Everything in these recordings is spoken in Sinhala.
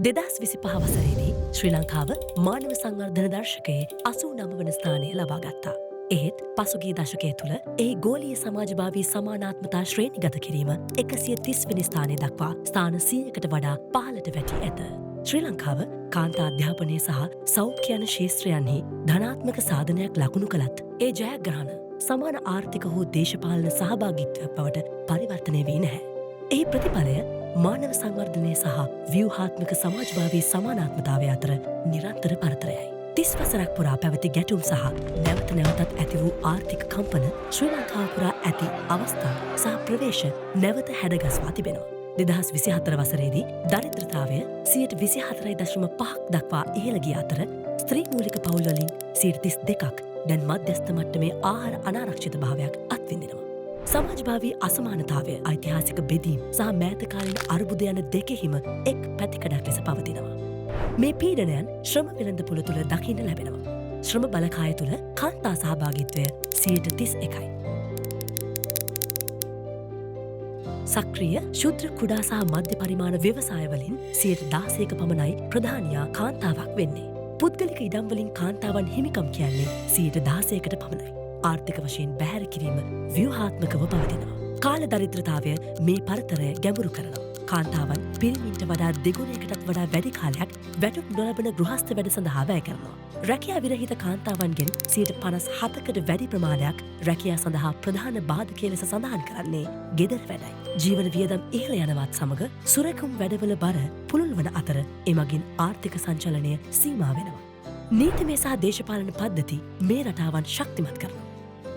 2025 වසරේදී ශ්‍රී ලංකාව මානව සංවර්ධන දර්ශකයේ 89 වන ස්ථානය ලබා ගත්තා. එහෙත් පසුගිය දශකය තුළ ඒ ගෝලීය සමාජභාවී සමානාත්මතා ශ්‍රේණිගත කිරීම 130 වෙනි ස්ථානය දක්වා ස්ථාන 100කට වඩා පහළට වැටී ඇත. ශ්‍රී ලංකාව කාන්තා අධ්‍යාපනය සහ සෞඛ්‍ය යන ක්ෂේත්‍රයන්හි ධනාත්මක සාධනයක් ලකුණු කළත් ඒ ජයග්‍රහණ සමාන ආර්ථික හෝ දේශපාලන සහභාගීත්වයක් බවට පරිවර්තනය වී නැහැ. එහි ප්‍රතිඵලය මානව සංවර්ධනය සහ ව්‍යුහාත්මක සමාජභාවී සමානාත්මතාවය අතර නිරන්තර පරතරයයි. 30 වසරක් පුරා පැවති ගැටුම් සහ නැවත නැවතත් ඇති වූ ආර්ථික කම්පන ශ්‍රී ලංකාව පුරා ඇති අවස්ථා සහ ප්‍රවේශ නැවත හැඩගස්වා තිබෙනවා. 2024 වසරේදී දරිද්‍රතාවය 24.5% දක්වා ඉහළ ගිය අතර ස්ත්‍රී මූලික පවුල් වලින් 32%ක් දැන් මධ්‍යස්ථ මට්ටමේ ආහාර අනාරක්ෂිත භාවයක් අත්විඳිනවා. සමාජභාවී අසමානතාවය ඓතිහාසික බෙදීම් සහ මෑතකාලීන අර්බුද යන දෙකෙහිම එක් පැතිකඩක් ලෙස පවතිනවා. මේ පීඩනයන් ශ්‍රම වෙළඳපොළ තුළ දකින්න ලැබෙනවා. ශ්‍රම බලකාය තුළ කාන්තා සහභාගීත්වය 31%යි. සක්‍රිය ශුද්‍ර කුඩා සහ මධ්‍ය පරිමාණ ව්‍යවසායවලින් 16% පමණයි ප්‍රධානියා කාන්තාවක් වෙන්නේ. පුද්ගලික ඉඩම්වලින් කාන්තාවන් හිමිකම් කියන්නේ 16%කට පමණයි. ආර්ථික වශයෙන් බැහැර කිරීම ව්‍යුහාත්මකව පවතිනවා. කාල දරිද්‍රතාවය මේ පරතරය ගැඹුරු කරනවා. කාන්තාවන් පිරිමින්ට වඩා දෙගුණයකටත් වඩා වැඩි කාලයක් වැටුප් නොලබන ගෘහස්ත වැඩ සඳහා වැය කරනවා. රැකියා විරහිත කාන්තාවන්ගෙන් 57%කට වැඩි ප්‍රමාණයක් රැකියා සඳහා ප්‍රධාන බාධකය ලෙස සඳහන් කරන්නේ ගෙදර වැඩයි. ජීවන වියදම් ඉහළ යනවත් සමග සුරැකුම් වැඩවල බර පුළුල් වන අතර එමගින් ආර්ථික සංචලනය සීමා වෙනවා. නීතිමය සහ දේශපාලන පද්ධති මේ රටාවන් ශක්තිමත් කරනවා.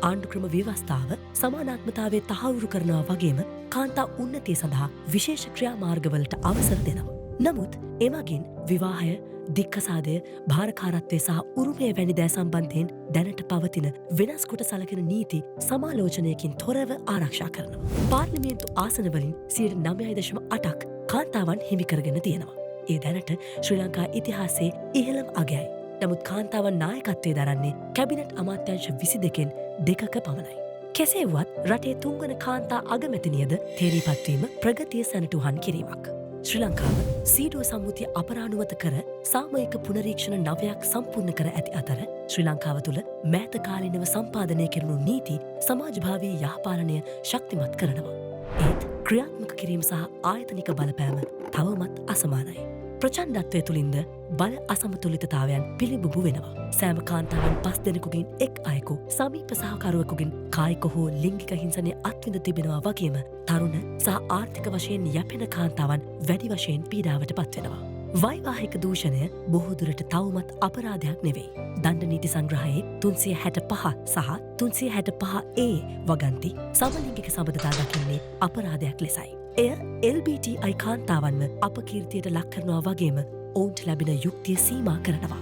ආණ්ඩුක්‍රම ව්‍යවස්ථාව සමානාත්මතාවය තහවුරු කරනවා වගේම කාන්තා උන්නතිය සඳහා විශේෂ ක්‍රියාමාර්ගවලට අවසර දෙනවා. නමුත් එමගින් විවාහය, දික්කසාදය, භාරකාරත්වය සහ උරුමය වැනි දෑ සම්බන්ධයෙන් දැනට පවතින වෙනස් කොට සලකන නීති සමාලෝචනයකින් තොරව ආරක්ෂා කරනවා. පාර්ලිමේන්තු ආසනවලින් 9.8%ක් කාන්තාවන් හිමිකරගෙන තියෙනවා. ඒ දැනට ශ්‍රී ලංකා ඉතිහාසයේ ඉහළම අගයයි. නමුත් කාන්තාවන් නායකත්වය දරන්නේ කැබිනට් අමාත්‍යංශ 22කින් 2ක පමණයි. කෙසේ වුවත් රටේ තුන්වන කාන්තා අගමැතිනියද තේරීපත්වීම ප්‍රගතිය සැනටුහන් කිරීමක්. ශ්‍රී ලංකාව සීඩුව සම්මුතිය අපරානුවත කර සාමයික පුනරීක්ෂණ 9ක් සම්පූර්ණ කර ඇති අතර ශ්‍රී ලංකාව තුළ මෑතකාලීනව සම්පාදනය කෙරුණු නීති සමාජභාවී යහපාලනය ශක්තිමත් කරනවා. ඒත් ක්‍රියාත්මක කිරීම සහ ආයතනික බලපෑම තවමත් අසමානයි. ප්‍රචණ්ඩත්වය තුළින්ද බල අසමතුලිතතාවයන් පිළිබිඹු වෙනවා. සෑම කාන්තාවන් 5 දෙනෙකුගෙන් එක් අයෙකු සමීප සහකරුවෙකුගෙන් කායික හෝ ලිංගික හිංසනය අත්විඳ තිබෙනවා වගේම තරුණ සහ ආර්ථික වශයෙන් යැපෙන කාන්තාවන් වැඩි වශයෙන් පීඩාවට පත්වෙනවා. වෛවාහික දූෂණය බොහෝ දුරට තවමත් අපරාධයක් නෙවෙයි. දණ්ඩ නීති සංග්‍රහයේ 365 සහ 365A වගන්ති සමලිංගික සබඳතා දකින්නේ අපරාධයක් ලෙසයි. එය LBTI කාන්තාවන්ව අපකීර්තියට ලක් කරනවා වගේම ඔවුන්ට ලැබෙන යුක්තිය සීමා කරනවා.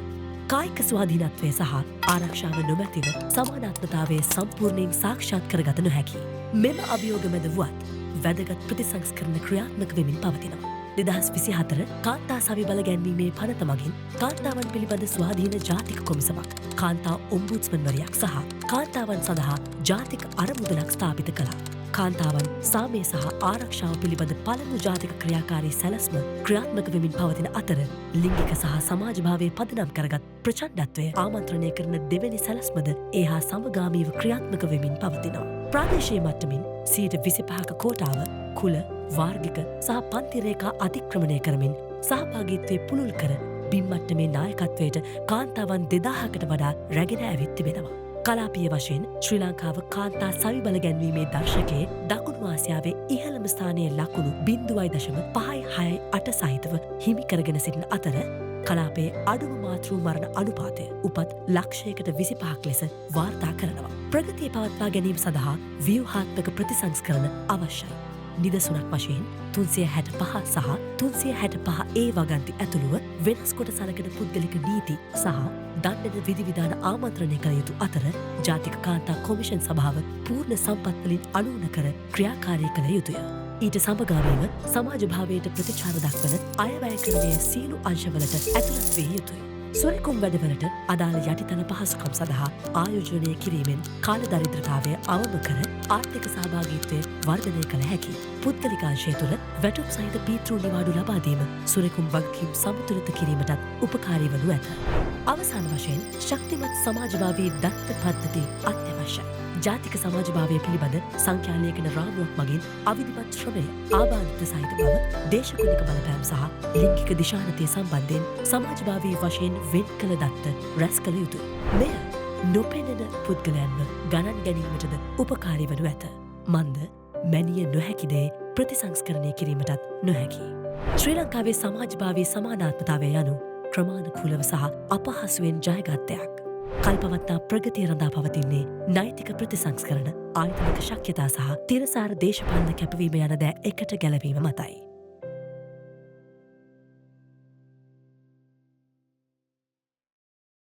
කායික ස්වාධීනත්වය සහ ආරක්ෂාව නොමැතිව සමානාත්මතාවය සම්පූර්ණයෙන් සාක්ෂාත් කරගත නොහැකි. මෙම අභියෝග මැද වුවත් වැදගත් ප්‍රතිසංස්කරණ ක්‍රියාත්මක වෙමින් පවතිනවා. 2024 කාන්තා සවි බල ගැන්වීමේ පනත මගින් කාන්තාවන් පිළිබඳ ස්වාධීන ජාතික කොමිසමක්, කාන්තා ඔම්බුඩ්ස්මන්වරයක් සහ කාන්තාවන් සඳහා ජාතික අරමුදලක් ස්ථාපිත කළා. කාන්තාවන් සාමය සහ ආරක්ෂාව පිළිබඳ පළමු ජාතික ක්‍රියාකාරී සැලැස්ම ක්‍රියාත්මක වෙමින් පවතින අතර ලිංගික සහ සමාජභාවය පදනම් කරගත් ප්‍රචණ්ඩත්වය ආමන්ත්‍රණය කරන දෙවැනි සැලැස්මද ඒ හා සමගාමීව ක්‍රියාත්මක වෙමින් පවතිනවා. ප්‍රාදේශීය මට්ටමින් 25% කෝටාව කුල, වාර්ගික සහ පන්ති රේඛා අතික්‍රමණය කරමින් සහභාගීත්වය පුළුල් කර බිම් මට්ටමේ නායකත්වයට කාන්තාවන් 2000කට වඩා රැගෙන ඇවිත් තිබෙනවා. කලාපීය වශයෙන් ශ්‍රී ලංකාව කාන්තා සවි බල ගැන්වීමේ දර්ශකයේ දකුණු ආසියාවේ ඉහළම ස්ථානයේ ලකුණු 0.568 සහිතව හිමි කරගෙන සිටින අතර කලාපයේ අඩුම මාතෘ මරණ අනුපාතය උපත් ලක්ෂයකට 25ක් ලෙස වාර්තා කරනවා. ප්‍රගතිය පවත්වා ගැනීම සඳහා ව්‍යුහාත්මක ප්‍රතිසංස්කරණ අවශ්‍යයි. නිදසුනක් වශයෙන් 365 සහ 365A වගන්ති ඇතුළුව වෙනස් කොට සලකන පුද්ගලික නීති සහ දණ්ඩන විධිවිධාන ආමන්ත්‍රණය කළ යුතු අතර ජාතික කාන්තා කොමිෂන් සභාව පූර්ණ සම්පත්වලින් අනුවන කර ක්‍රියාකාරී කළ යුතුය. ඊට සමගාමීව සමාජභාවයට ප්‍රතිචාර දක්වන අයවැය කරණය සියලු අංශවලට ඇතුළත් විය යුතුය. සොරකුම් වැඩවලට අදාළ යටිතල පහසුකම් සඳහා ආයෝජනය කිරීමෙන් කාලදරිද්‍රතාවය අවම කර ආර්ථික සහභාගීත්වය වර්ධනය කළ හැකි. පුද්ගලිකාංශය තුළ වැටුප් සහිත පීතෘ නිවාඩු ලබාදීම සොරකුම් වගකීම් සමතුලිත කිරීමටත් උපකාරී වනු ඇත. අවසාන වශයෙන් ශක්තිමත් සමාජවාදී දත්ත පද්ධති අත්‍යවශ්‍යයි. ජාතික සමාජභාවය පිළිබඳ සංඛ්‍යාලේඛන රාමුවක් මගින් අවිධිමත් ශ්‍රමය ආබාධිත සහිත බව දේශගුණික බලපෑම් සහ ලිංගික දිශානතිය සම්බන්ධයෙන් සමාජභාවී වශයෙන් වෙන් කළ දත්ත රැස් කළ යුතුයි. මෙය නොපෙනෙන පුද්ගලයන්ව ගණන් ගැනීමටද උපකාරී වනු ඇත. මන්ද මැනිය නොහැකිදේ ප්‍රතිසංස්කරණය කිරීමටත් නොහැකි. ශ්‍රී ලංකාවේ සමාජභාවී සමානාත්මතාවය යනු ක්‍රමාණුකූලව සහ අපහසුවෙන් ජයගත්තයක්. කල්පවත්තා ප්‍රගතිය රඳා පවතින්නේ නෛතික ප්‍රතිසංස්කරණ ආයතනික ශක්්‍යතා සහ තිරසාර දේශපාලන කැපවීම යන දෑ එකට ගැලවීම මතයි.